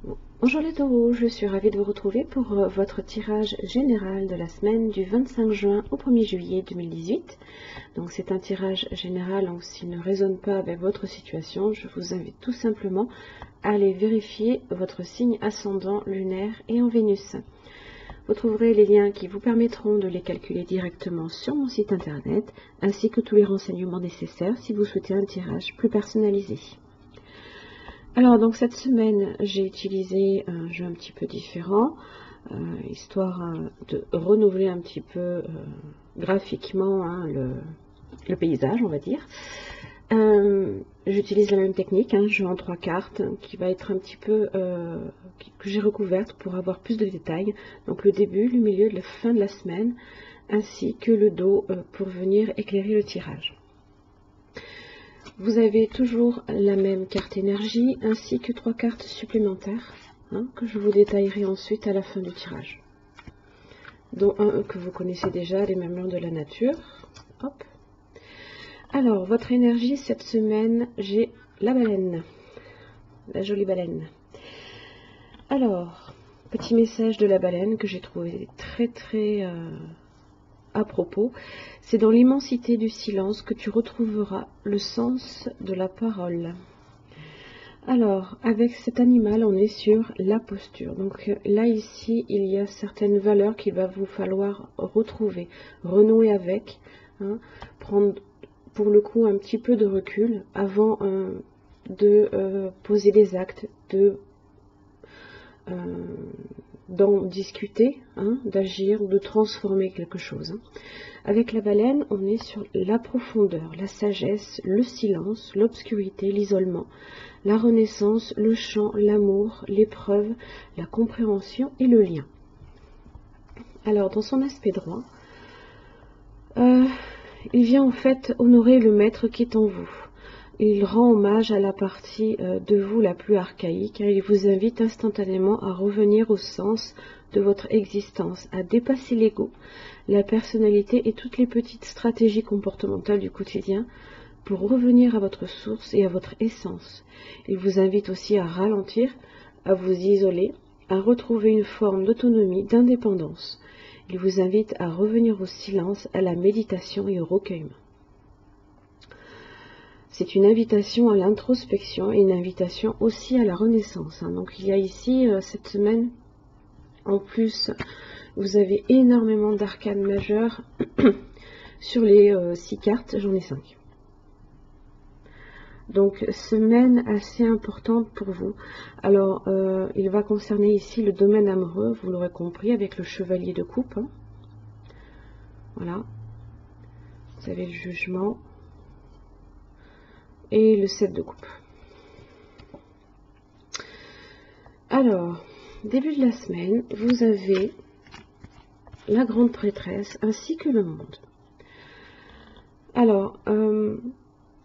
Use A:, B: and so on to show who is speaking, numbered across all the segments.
A: Bonjour les taureaux, je suis ravie de vous retrouver pour votre tirage général de la semaine du 25 juin au 1er juillet 2018. Donc c'est un tirage général, donc s'il ne résonne pas avec votre situation, je vous invite tout simplement à aller vérifier votre signe ascendant, lunaire et en Vénus. Vous trouverez les liens qui vous permettront de les calculer directement sur mon site internet, ainsi que tous les renseignements nécessaires si vous souhaitez un tirage plus personnalisé. Alors donc cette semaine j'ai utilisé un jeu un petit peu différent, histoire de renouveler un petit peu graphiquement le paysage, on va dire. J'utilise la même technique, un jeu en 3 cartes qui va être un petit peu que j'ai recouverte pour avoir plus de détails. Donc le début, le milieu, la fin de la semaine, ainsi que le dos pour venir éclairer le tirage. Vous avez toujours la même carte énergie ainsi que 3 cartes supplémentaires que je vous détaillerai ensuite à la fin du tirage. Dont un que vous connaissez déjà, les mamelons de la nature. Hop. Alors, votre énergie cette semaine, j'ai la baleine. La jolie baleine. Alors, petit message de la baleine que j'ai trouvé très à propos. C'est dans l'immensité du silence que tu retrouveras le sens de la parole. Alors, avec cet animal, on est sur la posture. Donc là, ici, il y a certaines valeurs qu'il va vous falloir retrouver, renouer avec, prendre pour le coup un petit peu de recul avant de poser des actes, d'en discuter, d'agir ou de transformer quelque chose. Avec la baleine, on est sur la profondeur, la sagesse, le silence, l'obscurité, l'isolement, la renaissance, le chant, l'amour, l'épreuve, la compréhension et le lien. Alors, dans son aspect droit, il vient en fait honorer le maître qui est en vous. Il rend hommage à la partie de vous la plus archaïque, et il vous invite instantanément à revenir au sens de votre existence, à dépasser l'ego, la personnalité et toutes les petites stratégies comportementales du quotidien pour revenir à votre source et à votre essence. Il vous invite aussi à ralentir, à vous isoler, à retrouver une forme d'autonomie, d'indépendance. Il vous invite à revenir au silence, à la méditation et au recueillement. C'est une invitation à l'introspection et une invitation aussi à la renaissance. Donc il y a ici, cette semaine, en plus, vous avez énormément d'arcanes majeures. Sur les 6 cartes, j'en ai 5. Donc, semaine assez importante pour vous. Alors, il va concerner ici le domaine amoureux, vous l'aurez compris, avec le chevalier de coupe. Voilà. Vous avez le jugement. Et le 7 de coupe. Alors, début de la semaine, vous avez la grande prêtresse ainsi que le monde. Alors,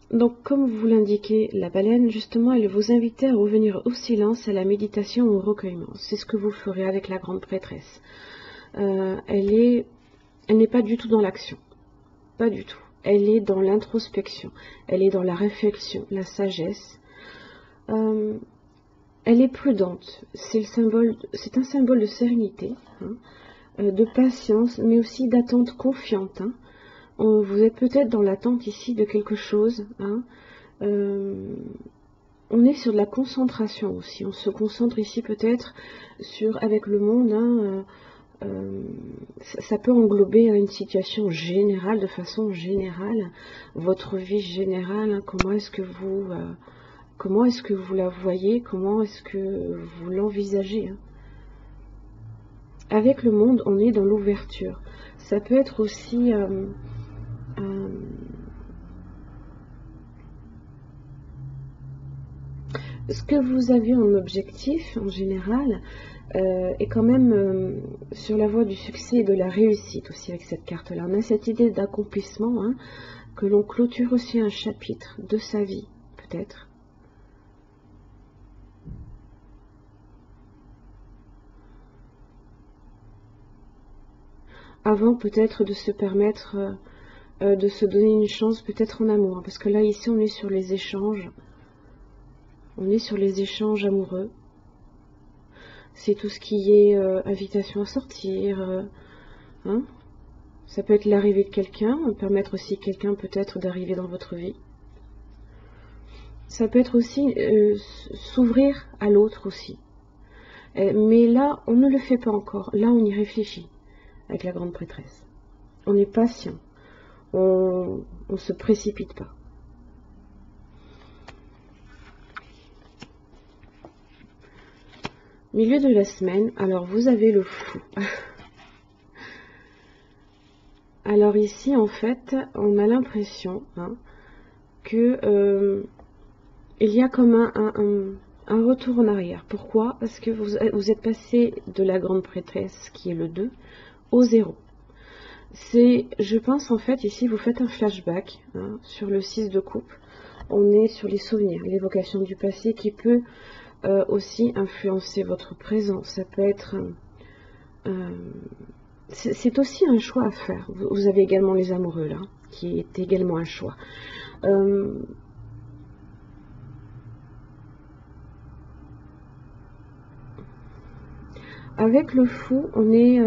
A: donc comme vous l'indiquez, la baleine, justement, elle vous invitait à revenir au silence, à la méditation, au recueillement. C'est ce que vous ferez avec la grande prêtresse. Elle n'est pas du tout dans l'action. Pas du tout. Elle est dans l'introspection. Elle est dans la réflexion, la sagesse. Elle est prudente. C'est un symbole de sérénité, de patience, mais aussi d'attente confiante. Vous êtes peut-être dans l'attente ici de quelque chose. On est sur de la concentration aussi. On se concentre ici peut-être avec le monde. Ça peut englober une situation générale, de façon générale, votre vie générale. Comment est-ce que vous la voyez? Comment est-ce que vous l'envisagez? Avec le monde, on est dans l'ouverture. Ça peut être aussi ce que vous avez en objectif, en général, est quand même sur la voie du succès et de la réussite aussi avec cette carte-là. On a cette idée d'accomplissement, que l'on clôture aussi un chapitre de sa vie, peut-être. Avant peut-être de se permettre de se donner une chance peut-être en amour. Parce que là, ici, on est sur les échanges. On est sur les échanges amoureux. c'est tout ce qui est invitation à sortir. Hein. Ça peut être l'arrivée de quelqu'un, permettre aussi quelqu'un peut-être d'arriver dans votre vie. Ça peut être aussi s'ouvrir à l'autre aussi. Mais là, on ne le fait pas encore. Là, on y réfléchit avec la grande prêtresse. On est patient. On ne se précipite pas. Milieu de la semaine, alors vous avez le fou. Alors ici, en fait, on a l'impression que il y a comme un retour en arrière. Pourquoi? Parce que vous êtes passé de la grande prêtresse, qui est le 2, au 0. Je pense, en fait, ici, vous faites un flashback sur le 6 de coupe. On est sur les souvenirs, l'évocation du passé qui peut aussi influencer votre présent. Ça peut être... c'est aussi un choix à faire. Vous avez également les amoureux, là, qui est également un choix. Avec le fou, on est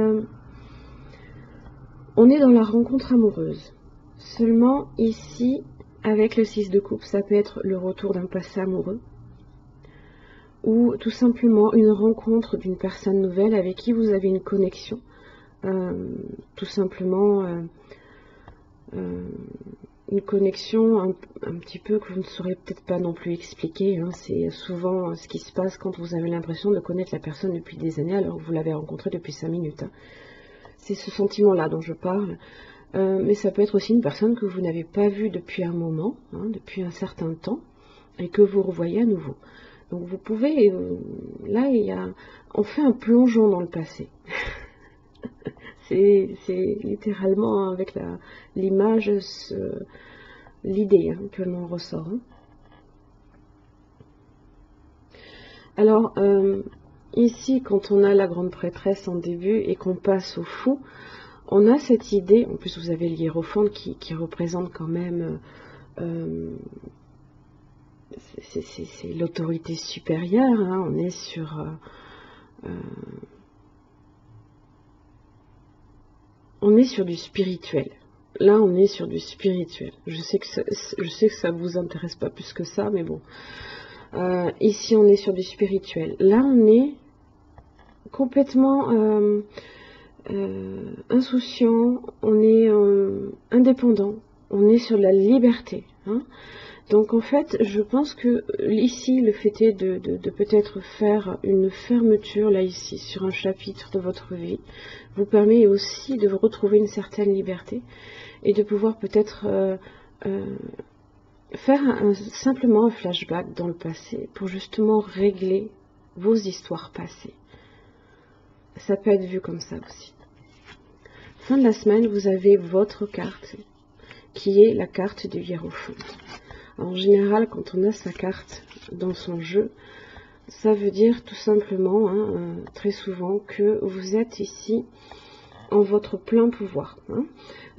A: dans la rencontre amoureuse. Seulement, ici, avec le 6 de coupe, ça peut être le retour d'un passé amoureux, ou tout simplement une rencontre d'une personne nouvelle avec qui vous avez une connexion. Tout simplement une connexion un petit peu que vous ne saurez peut-être pas non plus expliquer. C'est souvent ce qui se passe quand vous avez l'impression de connaître la personne depuis des années alors que vous l'avez rencontrée depuis 5 minutes. C'est ce sentiment-là dont je parle. Mais ça peut être aussi une personne que vous n'avez pas vue depuis un moment, depuis un certain temps, et que vous revoyez à nouveau. Donc vous pouvez, là on fait un plongeon dans le passé. C'est littéralement avec l'image, l'idée que l'on ressort. Alors, ici, quand on a la grande prêtresse en début et qu'on passe au fou, on a cette idée, en plus vous avez le hiérophante qui représente quand même, c'est l'autorité supérieure, on est sur... on est sur du spirituel. Là, on est sur du spirituel. Je sais que ça vous intéresse pas plus que ça, mais bon. Ici, on est sur du spirituel. Là, on est complètement insouciant. On est indépendant. On est sur la liberté. Donc, en fait, je pense que ici, le fait est de peut-être faire une fermeture, là, ici, sur un chapitre de votre vie, vous permet aussi de vous retrouver une certaine liberté et de pouvoir peut-être faire simplement un flashback dans le passé pour justement régler vos histoires passées. Ça peut être vu comme ça aussi. Fin de la semaine, vous avez votre carte qui est la carte du hiérophante. En général, quand on a sa carte dans son jeu, ça veut dire tout simplement, très souvent, que vous êtes ici en votre plein pouvoir.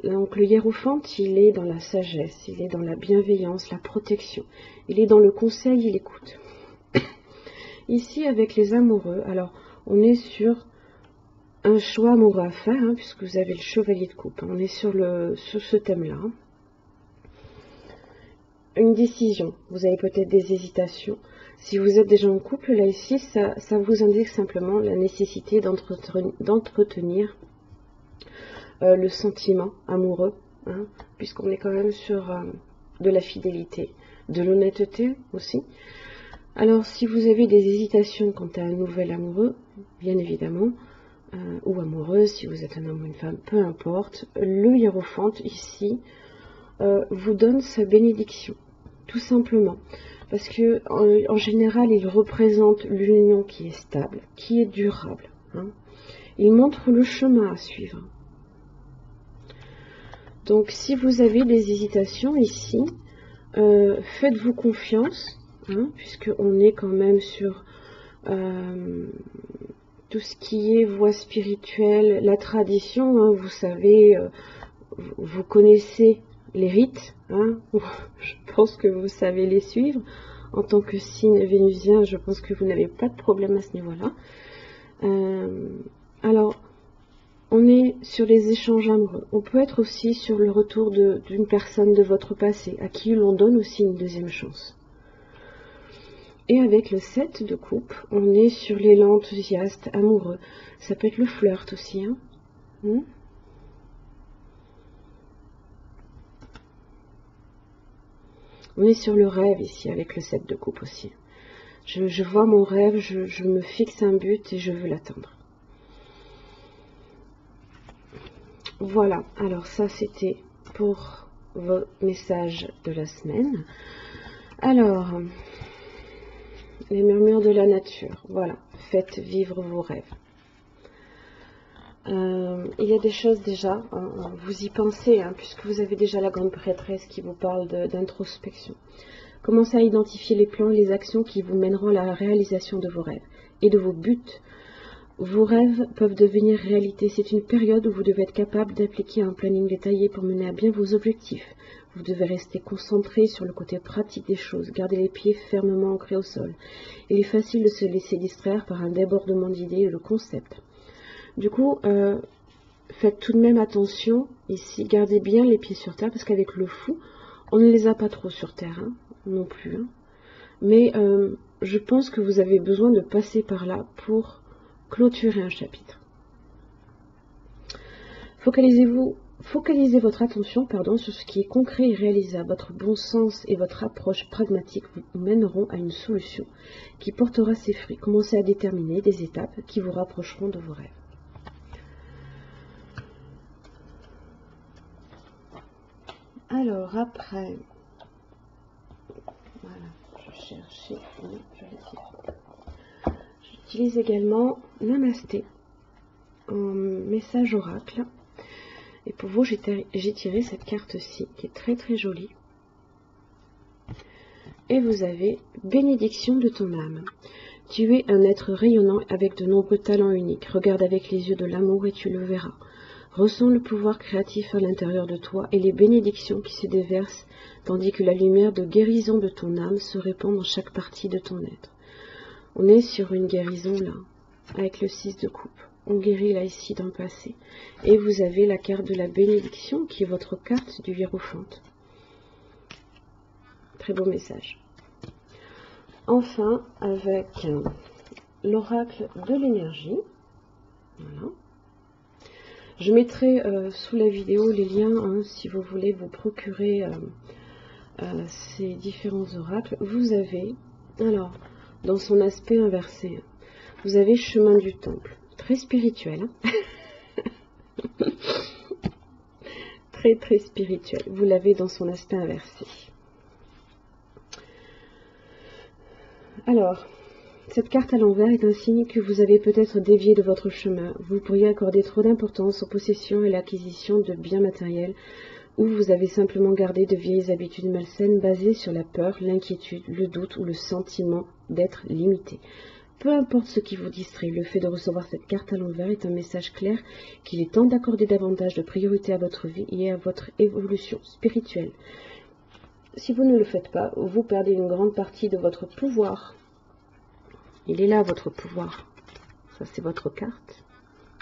A: Donc le hiérophante, il est dans la sagesse, il est dans la bienveillance, la protection, il est dans le conseil et l'écoute. Ici, avec les amoureux, alors on est sur un choix amoureux à faire, puisque vous avez le chevalier de coupe. On est sur ce thème-là. Une décision, vous avez peut-être des hésitations. Si vous êtes déjà en couple, là ici, ça vous indique simplement la nécessité d'entretenir le sentiment amoureux, puisqu'on est quand même sur de la fidélité, de l'honnêteté aussi. Alors, si vous avez des hésitations quant à un nouvel amoureux, bien évidemment, ou amoureuse, si vous êtes un homme ou une femme, peu importe, le hiérophante ici vous donne sa bénédiction, tout simplement. Parce que en général, il représente l'union qui est stable, qui est durable. Il montre le chemin à suivre. Donc, si vous avez des hésitations ici, faites-vous confiance, puisqu'on est quand même sur tout ce qui est voie spirituelle, la tradition. Vous savez, vous connaissez les rites, je pense que vous savez les suivre. En tant que signe vénusien, je pense que vous n'avez pas de problème à ce niveau-là. Alors, on est sur les échanges amoureux. On peut être aussi sur le retour d'une personne de votre passé, à qui l'on donne aussi une deuxième chance. Et avec le 7 de coupe, on est sur l'élan enthousiaste, amoureux. Ça peut être le flirt aussi. Hein. On est sur le rêve ici, avec le 7 de coupe aussi. Je vois mon rêve, je me fixe un but et je veux l'atteindre. Voilà, alors ça c'était pour vos messages de la semaine. Alors, les murmures de la nature, voilà, faites vivre vos rêves. Il y a des choses déjà, vous y pensez, hein, puisque vous avez déjà la grande prêtresse qui vous parle d'introspection. Commencez à identifier les plans et les actions qui vous mèneront à la réalisation de vos rêves et de vos buts. Vos rêves peuvent devenir réalité. C'est une période où vous devez être capable d'appliquer un planning détaillé pour mener à bien vos objectifs. Vous devez rester concentré sur le côté pratique des choses, garder les pieds fermement ancrés au sol. Il est facile de se laisser distraire par un débordement d'idées et de concepts. Du coup, faites tout de même attention ici, gardez bien les pieds sur terre, parce qu'avec le fou, on ne les a pas trop sur terre, hein, non plus. Hein. Mais je pense que vous avez besoin de passer par là pour clôturer un chapitre. Focalisez votre attention sur ce qui est concret et réalisable. Votre bon sens et votre approche pragmatique vous mèneront à une solution qui portera ses fruits. Commencez à déterminer des étapes qui vous rapprocheront de vos rêves. Alors après, voilà, je cherchais, j'utilise également Namasté en message oracle. Et pour vous, j'ai tiré cette carte-ci, qui est très très jolie. Et vous avez bénédiction de ton âme. Tu es un être rayonnant avec de nombreux talents uniques. Regarde avec les yeux de l'amour et tu le verras. Ressens le pouvoir créatif à l'intérieur de toi et les bénédictions qui se déversent, tandis que la lumière de guérison de ton âme se répand dans chaque partie de ton être. On est sur une guérison là, avec le 6 de coupe. On guérit là ici dans le passé. Et vous avez la carte de la bénédiction qui est votre carte du hiérophante. Très beau message. Enfin, avec l'oracle de l'énergie. Voilà. Je mettrai sous la vidéo les liens hein, si vous voulez vous procurer ces différents oracles. Vous avez, alors, dans son aspect inversé, vous avez chemin du temple. Très spirituel. Hein. Très très spirituel. Vous l'avez dans son aspect inversé. Alors, cette carte à l'envers est un signe que vous avez peut-être dévié de votre chemin. Vous pourriez accorder trop d'importance aux possessions et l'acquisition de biens matériels, ou vous avez simplement gardé de vieilles habitudes malsaines basées sur la peur, l'inquiétude, le doute ou le sentiment d'être limité. Peu importe ce qui vous distrait, le fait de recevoir cette carte à l'envers est un message clair qu'il est temps d'accorder davantage de priorité à votre vie et à votre évolution spirituelle. Si vous ne le faites pas, vous perdez une grande partie de votre pouvoir. Il est là votre pouvoir. Ça c'est votre carte.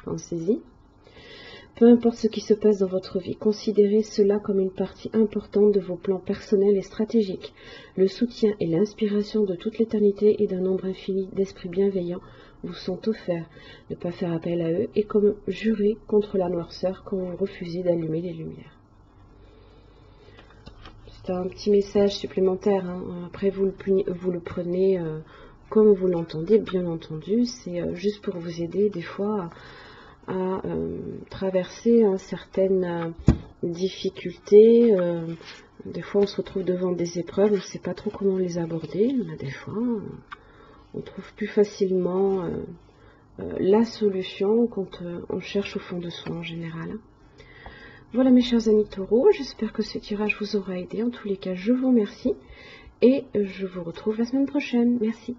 A: Pensez-y. Peu importe ce qui se passe dans votre vie, considérez cela comme une partie importante de vos plans personnels et stratégiques. Le soutien et l'inspiration de toute l'éternité et d'un nombre infini d'esprits bienveillants vous sont offerts. Ne pas faire appel à eux est comme jurer contre la noirceur quand vous refusez d'allumer les lumières. C'est un petit message supplémentaire. Hein. Après, vous le prenez comme vous l'entendez, bien entendu. C'est juste pour vous aider des fois à traverser certaines difficultés. Des fois, on se retrouve devant des épreuves, on ne sait pas trop comment les aborder. Mais des fois, on trouve plus facilement la solution quand on cherche au fond de soi en général. Voilà mes chers amis taureaux, j'espère que ce tirage vous aura aidé. En tous les cas, je vous remercie et je vous retrouve la semaine prochaine. Merci.